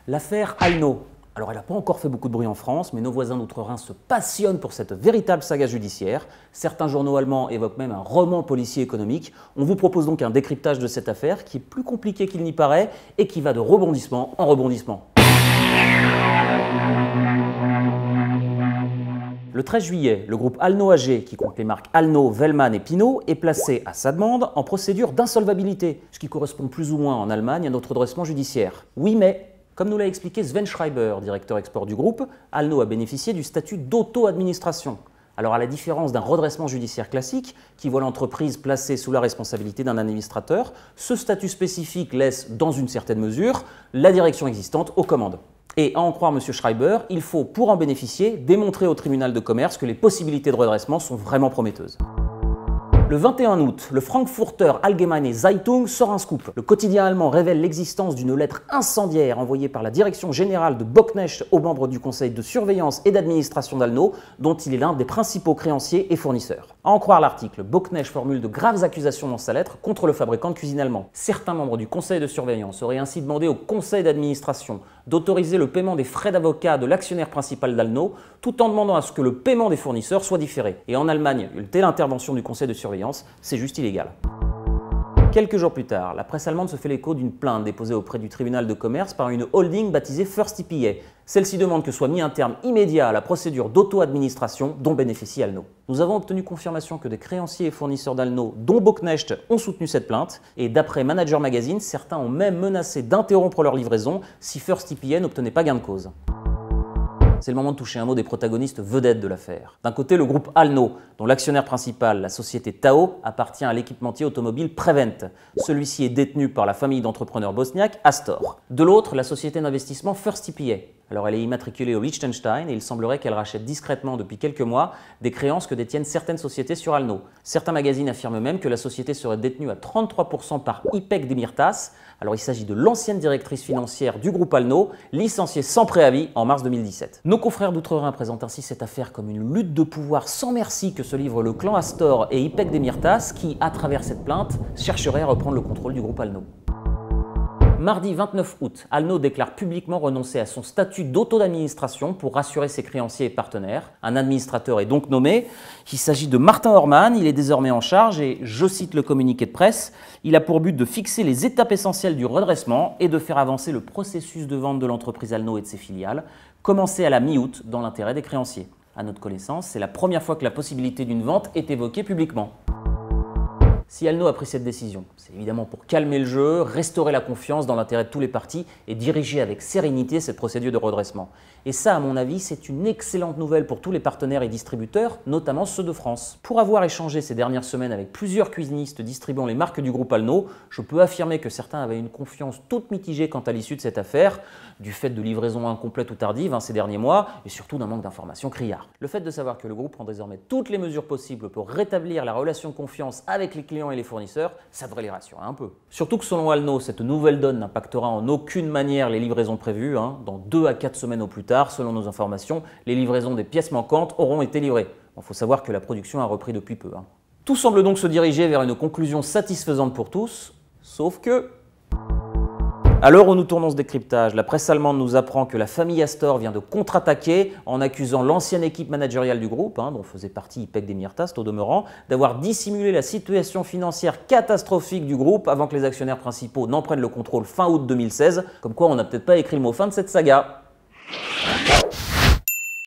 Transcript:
L'affaire Alno. Alors elle n'a pas encore fait beaucoup de bruit en France, mais nos voisins d'outre-Rhin se passionnent pour cette véritable saga judiciaire. Certains journaux allemands évoquent même un roman policier économique. On vous propose donc un décryptage de cette affaire qui est plus compliqué qu'il n'y paraît et qui va de rebondissement en rebondissement. Le 13 juillet, le groupe Alno AG, qui compte les marques Alno, Wellmann et Pinault, est placé à sa demande en procédure d'insolvabilité, ce qui correspond plus ou moins en Allemagne à notre redressement judiciaire. Oui, mais comme nous l'a expliqué Sven Schreiber, directeur export du groupe, Alno a bénéficié du statut d'auto-administration. Alors à la différence d'un redressement judiciaire classique, qui voit l'entreprise placée sous la responsabilité d'un administrateur, ce statut spécifique laisse, dans une certaine mesure, la direction existante aux commandes. Et à en croire M. Schreiber, il faut, pour en bénéficier, démontrer au tribunal de commerce que les possibilités de redressement sont vraiment prometteuses. Le 21 août, le Frankfurter Allgemeine Zeitung sort un scoop. Le quotidien allemand révèle l'existence d'une lettre incendiaire envoyée par la direction générale de Bocknecht aux membres du conseil de surveillance et d'administration d'Alno, dont il est l'un des principaux créanciers et fournisseurs. À en croire l'article, Bocknecht formule de graves accusations dans sa lettre contre le fabricant de cuisine allemand. Certains membres du conseil de surveillance auraient ainsi demandé au conseil d'administration d'autoriser le paiement des frais d'avocat de l'actionnaire principal d'Alno, tout en demandant à ce que le paiement des fournisseurs soit différé. Et en Allemagne, une telle intervention du conseil de surveillance, c'est juste illégal. Quelques jours plus tard, la presse allemande se fait l'écho d'une plainte déposée auprès du tribunal de commerce par une holding baptisée First IPA. Celle-ci demande que soit mis un terme immédiat à la procédure d'auto-administration dont bénéficie Alno. Nous avons obtenu confirmation que des créanciers et fournisseurs d'Alno, dont Bocknecht, ont soutenu cette plainte, et d'après Manager Magazine, certains ont même menacé d'interrompre leur livraison si First IPA n'obtenait pas gain de cause. C'est le moment de toucher un mot des protagonistes vedettes de l'affaire. D'un côté, le groupe Alno, dont l'actionnaire principal, la société Tao, appartient à l'équipementier automobile Prevent. Celui-ci est détenu par la famille d'entrepreneurs bosniaques Astor. De l'autre, la société d'investissement First IPA. Alors elle est immatriculée au Liechtenstein et il semblerait qu'elle rachète discrètement depuis quelques mois des créances que détiennent certaines sociétés sur Alno. Certains magazines affirment même que la société serait détenue à 33% par İpek Demirtaş. Alors il s'agit de l'ancienne directrice financière du groupe Alno, licenciée sans préavis en mars 2017. Nos confrères d'Outre-Rhin présentent ainsi cette affaire comme une lutte de pouvoir sans merci que se livrent le clan Astor et İpek Demirtaş qui, à travers cette plainte, chercheraient à reprendre le contrôle du groupe Alno. Mardi 29 août, Alno déclare publiquement renoncer à son statut d'auto-administration pour rassurer ses créanciers et partenaires. Un administrateur est donc nommé. Il s'agit de Martin Hormann, il est désormais en charge et, je cite le communiqué de presse, il a pour but de fixer les étapes essentielles du redressement et de faire avancer le processus de vente de l'entreprise Alno et de ses filiales, commencé à la mi-août dans l'intérêt des créanciers. À notre connaissance, c'est la première fois que la possibilité d'une vente est évoquée publiquement. Si Alno a pris cette décision, c'est évidemment pour calmer le jeu, restaurer la confiance dans l'intérêt de tous les partis et diriger avec sérénité cette procédure de redressement. Et ça, à mon avis, c'est une excellente nouvelle pour tous les partenaires et distributeurs, notamment ceux de France. Pour avoir échangé ces dernières semaines avec plusieurs cuisinistes distribuant les marques du groupe Alno, je peux affirmer que certains avaient une confiance toute mitigée quant à l'issue de cette affaire, du fait de livraisons incomplètes ou tardives ces derniers mois, et surtout d'un manque d'informations criard. Le fait de savoir que le groupe prend désormais toutes les mesures possibles pour rétablir la relation de confiance avec les clients et les fournisseurs, ça devrait les rassurer un peu. Surtout que selon Alno, cette nouvelle donne n'impactera en aucune manière les livraisons prévues. Dans 2 à 4 semaines au plus tard, selon nos informations, les livraisons des pièces manquantes auront été livrées. Il faut savoir que la production a repris depuis peu. Tout semble donc se diriger vers une conclusion satisfaisante pour tous, sauf que... À l'heure où nous tournons ce décryptage, la presse allemande nous apprend que la famille Astor vient de contre-attaquer en accusant l'ancienne équipe managériale du groupe, dont faisait partie İpek Demirtaş au demeurant, d'avoir dissimulé la situation financière catastrophique du groupe avant que les actionnaires principaux n'en prennent le contrôle fin août 2016, comme quoi on n'a peut-être pas écrit le mot fin de cette saga.